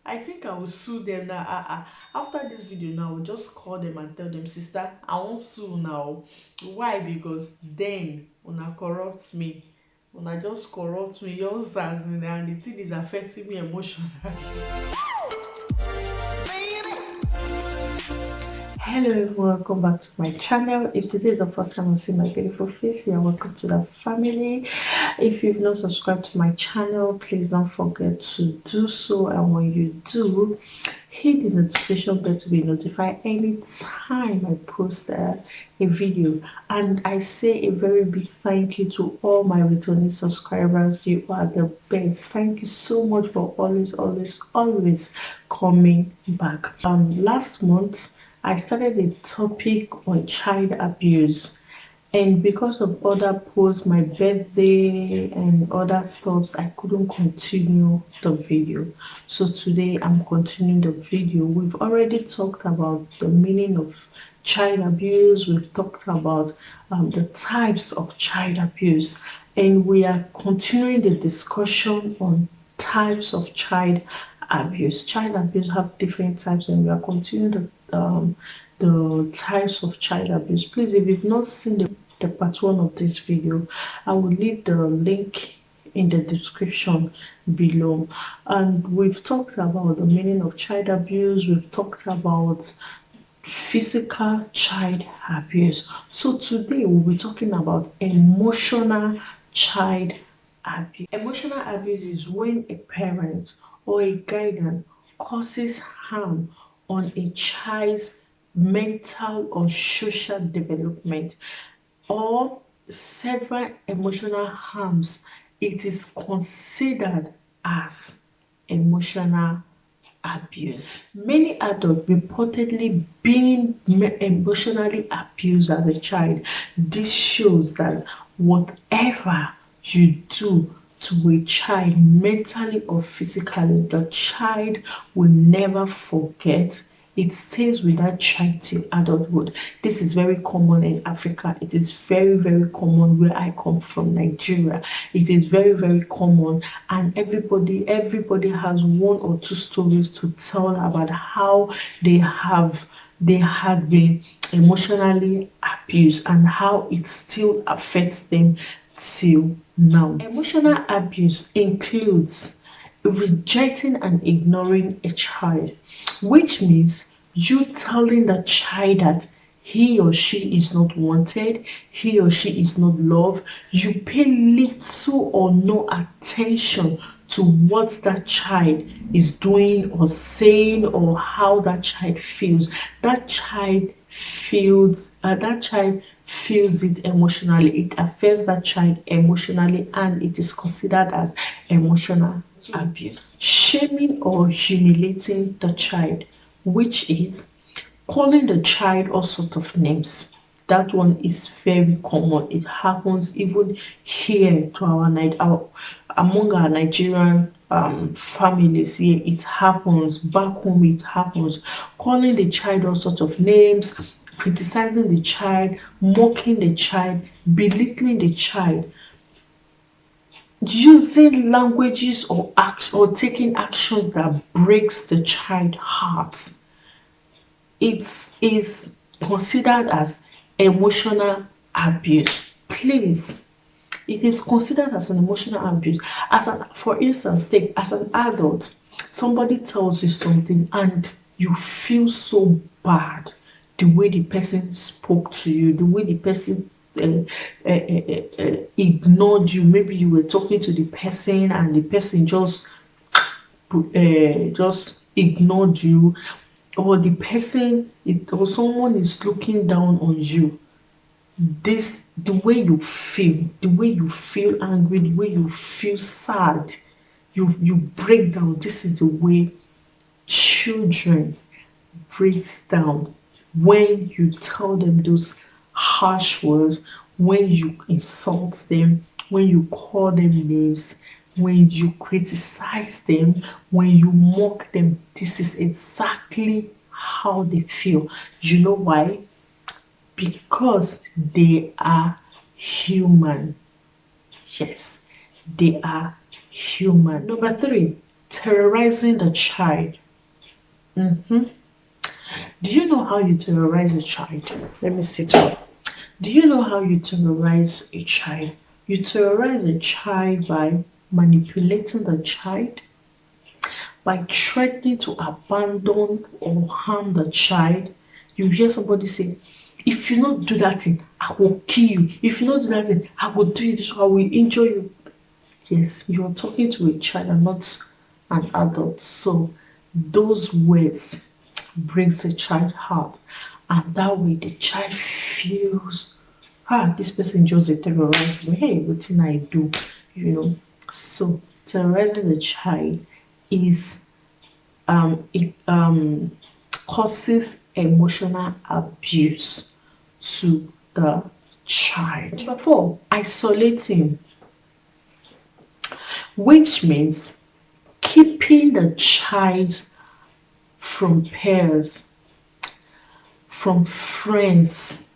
I think I will sue them now. After this video now, I'll just call them and tell them, sister, I won't sue now. Why? Because then una corrupt me. Una just corrupt me, just as in, and the thing is affecting me emotionally. Hello everyone, welcome back to my channel. If today is the first time you see my beautiful face, you are welcome to the family. If you've not subscribed to my channel, please don't forget to do so, and when you do, hit the notification bell to be notified anytime I post a video. And I say a very big thank you to all my returning subscribers. You are the best. Thank you so much for always coming back. Last month I started a topic on child abuse, and because of other posts, my birthday and other stuffs, I couldn't continue the video. So today I'm continuing the video. We've already talked about the meaning of child abuse. We've talked about the types of child abuse, and we are continuing the discussion on types of child abuse. Child abuse have different types, and we are continuing the types of child abuse. Please, if you've not seen the part one of this video, I will leave the link in the description below. And we've talked about the meaning of child abuse. We've talked about physical child abuse. So today we'll be talking about emotional child abuse. Emotional abuse is when a parent or a guardian causes harm on a child's mental or social development, or several emotional harms. It is considered as emotional abuse. Many adults reportedly being emotionally abused as a child. This shows that whatever you do to a child, mentally or physically, the child will never forget. It stays with that child till adulthood. This is very common in Africa. It is very common where I come from, Nigeria. It is very common, and everybody has one or two stories to tell about how they had been emotionally abused and how it still affects them till now. Emotional abuse includes rejecting and ignoring a child, which means you telling the child that he or she is not wanted, he or she is not loved. You pay little or no attention to what that child is doing or saying, or how that child feels. That child feels it emotionally. It affects that child emotionally, and it is considered as emotional abuse. Shaming or humiliating the child, which is calling the child all sorts of names. That one is very common. It happens even here to among our Nigerian families here. It happens back home. It happens. Calling the child all sorts of names, criticizing the child, mocking the child, belittling the child, using languages or taking actions that breaks the child heart. It is considered as emotional abuse. Please, it is considered as an emotional abuse. For instance, take as an adult, somebody tells you something and you feel so bad, the way the person spoke to you, the way the person ignored you. Maybe you were talking to the person and the person just ignored you, or or someone is looking down on you. The way you feel angry, the way you feel sad, you break down. This is the way children breaks down when you tell them those harsh words, when you insult them, when you call them names, when you criticize them, when you mock them. This is exactly how they feel. You know why? Because they are human. Yes, they are human. Number three, Terrorizing the child. Mhm. Do you know how you terrorize a child? Let me sit down. Do you know how you terrorize a child? You terrorize a child by manipulating the child, by threatening to abandon or harm the child. You hear somebody say, if you not do that thing, I will kill you. If you not do that thing, I will do this, I will injure you. Yes, you are talking to a child and not an adult. So those words brings the child out. And that way the child feels, this person just terrorized me. Hey, what can I do? You know. So terrorizing the child is it causes emotional abuse to the child. Number four, isolating, which means keeping the child from peers, from friends,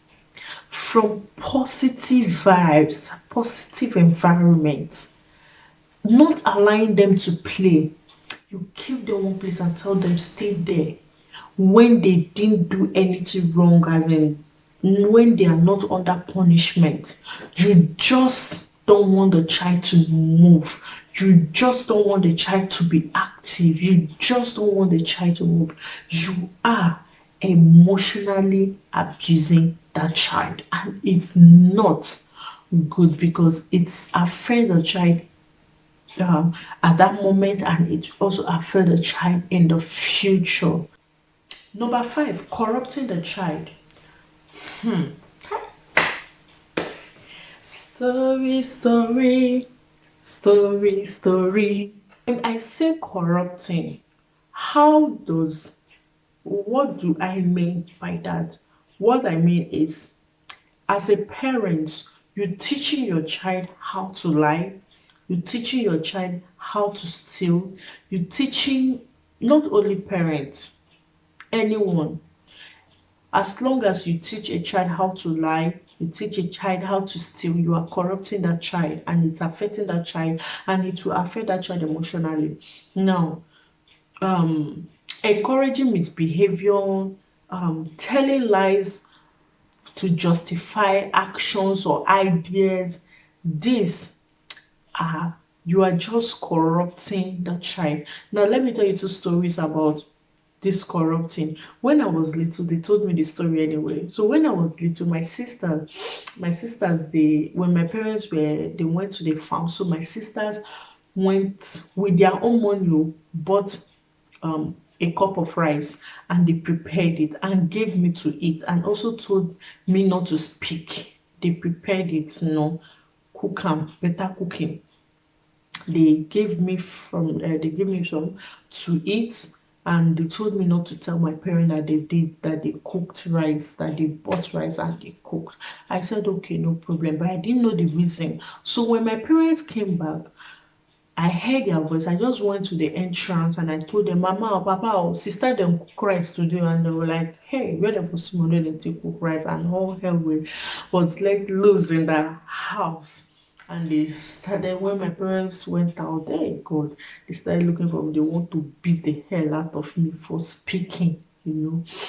from positive vibes, positive environment, not allowing them to play. You keep them one place and tell them stay there when they didn't do anything wrong, as in when they are not under punishment. You just don't want the child to move. You just don't want the child to be active. You just don't want the child to move. You are emotionally abusing that child, and it's not good because it's affect the child at that moment, and it also affect the child in the future. Number five, corrupting the child. Story, story, story, story. When I say corrupting, how does, what do I mean by that? What I mean is, as a parent, you're teaching your child how to lie, you're teaching your child how to steal, you're teaching not only parents, anyone. As long as you teach a child how to lie, you teach a child how to steal, you are corrupting that child and it's affecting that child, and it will affect that child emotionally. Now, encouraging misbehavior, telling lies to justify actions or ideas, this are, you are just corrupting the child. Now, let me tell you two stories about this corrupting. When I was little, they told me the story anyway. So when I was little, my sisters, they, when my parents were, they went to the farm. So my sisters went with their own money, bought a cup of rice, and they prepared it and gave me to eat, and also told me not to speak. They prepared it, cook am, better cooking. They gave me some to eat, and they told me not to tell my parents that they cooked rice, that they bought rice and they cooked. I said okay, no problem, but I didn't know the reason. So when my parents came back, I heard their voice. I just went to the entrance and I told them, Mama or Papa or sister, them cook rice today. And they were like, hey, where the possible they take cook rice? And all hell was like loose in the house. And they started, when my parents went out there, God, they started looking for me. They want to beat the hell out of me for speaking,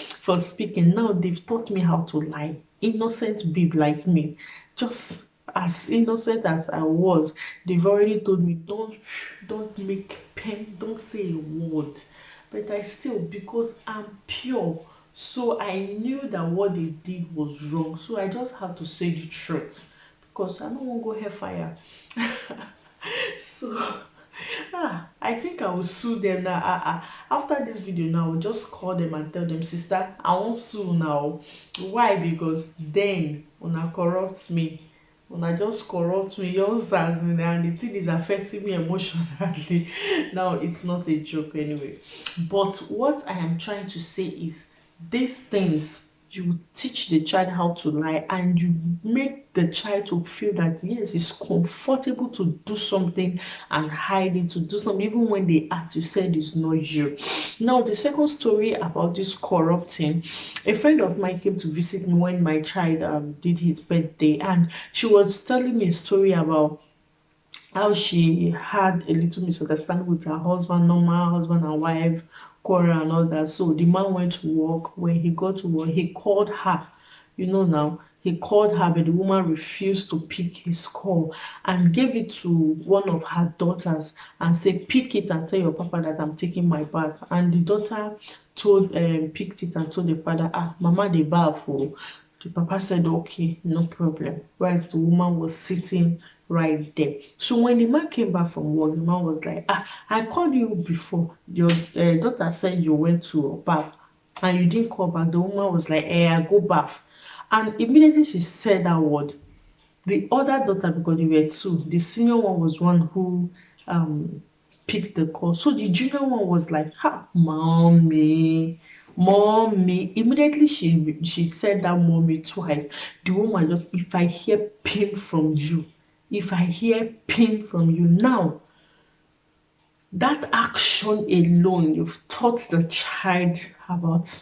for speaking. Now they've taught me how to lie. Innocent babe like me, just as innocent as I was, they've already told me don't make pen, don't say a word. But I still, because I'm pure, so I knew that what they did was wrong. So I just had to say the truth because I don't want to go hellfire. So I think I will sue them now. After this video now, I'll just call them and tell them, sister, I won't sue now. Why? Because then una corrupt me. Una just corrupt me, just as in, and the thing is affecting me emotionally. Now it's not a joke anyway. But what I am trying to say is, these things, you teach the child how to lie and you make the child to feel that yes, it's comfortable to do something and hide it, to do something even when they ask, you said it's not you. Now the second story about this corrupting, a friend of mine came to visit me when my child did his birthday, and she was telling me a story about how she had a little misunderstanding with her husband, normal husband and wife quarrel and all that. So the man went to work. When he got to work, he called her. Now, he called her, but the woman refused to pick his call and gave it to one of her daughters and said, pick it and tell your papa that I'm taking my bath. And the daughter picked it and told the father, mama, they bath. Oh. The papa said, okay, no problem. Whereas the woman was sitting right there. So when the man came back from work, the man was like, I called you before. Your daughter said you went to a bath and you didn't call back. The woman was like, I go bath. And immediately she said that word, the other daughter, because there were two, the senior one was one who picked the call. So the junior one was like, mommy, mommy. Immediately she said that mommy twice. The woman just, if I hear pim from you, if I hear pim from you now, that action alone, you've taught the child about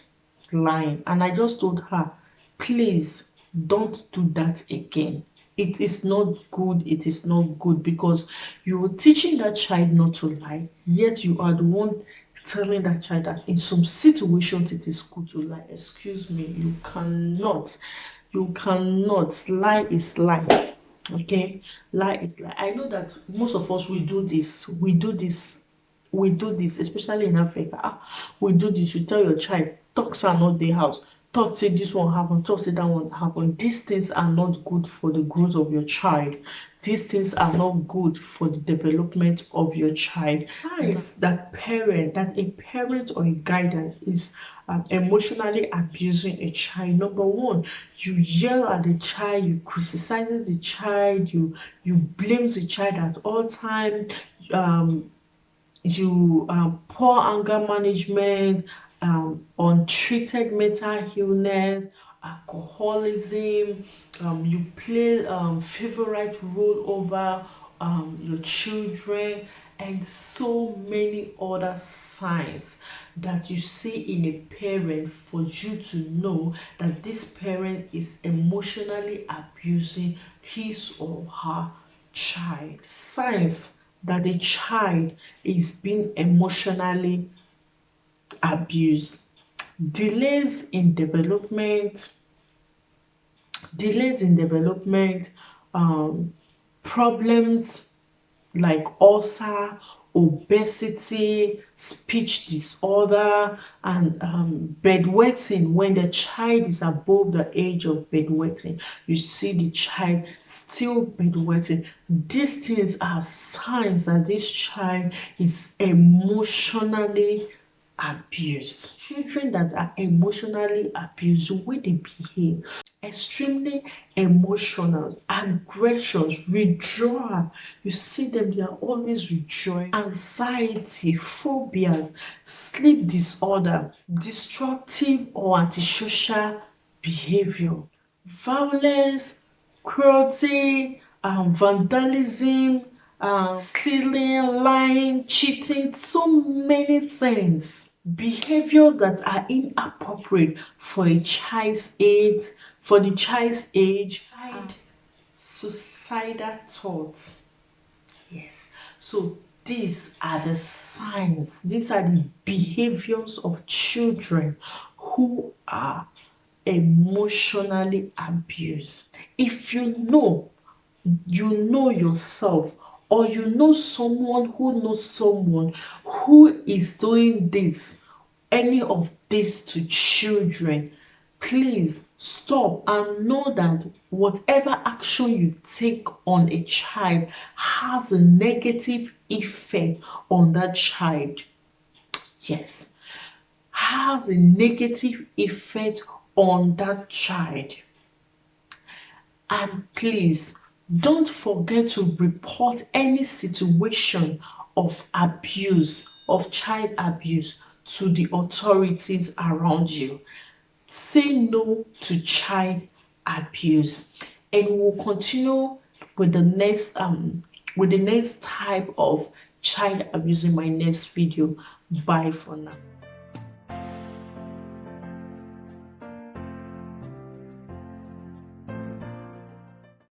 lying. And I just told her, please don't do that again. It is not good. It is not good, because you are teaching that child not to lie, yet you are the one telling that child that in some situations it is good to lie. Excuse me, you cannot. You cannot. Lie is lie. Okay, lie is lie. I know that most of us, we do this, especially in Africa. We do this. You tell your child, talks are not the house, talk say this one happen, talk say that one happen. These things are not good for the growth of your child. These things are not good for the development of your child. Signs that a parent or a guardian is emotionally abusing a child. Number one, you yell at the child, you criticize the child, you blame the child at all time. You poor anger management, untreated mental illness, alcoholism. You play favorite role over your children, and so many other signs that you see in a parent for you to know that this parent is emotionally abusing his or her child. Signs that the child is being emotionally abused: delays in development, delays in development, problems like ulcer, obesity, speech disorder, and bedwetting. When the child is above the age of bedwetting, you see the child still bedwetting. These things are signs that this child is emotionally abused. Children that are emotionally abused, the way they behave, extremely emotional, aggressions, withdrawal. You see them, they are always withdrawing. Anxiety, phobias, sleep disorder, destructive or antisocial behavior, violence, cruelty, vandalism, stealing, lying, cheating, so many things. Behaviors that are inappropriate for a child's age, and suicidal thoughts. Yes. So these are the signs, these are the behaviors of children who are emotionally abused. If you know yourself, or you know someone who knows someone who is doing this, any of this to children, please stop and know that whatever action you take on a child has a negative effect on that child. Yes, has a negative effect on that child. And please don't forget to report any situation of abuse, of child abuse, to the authorities around you. Say no to child abuse. And we'll continue with the next type of child abuse in my next video. Bye for now.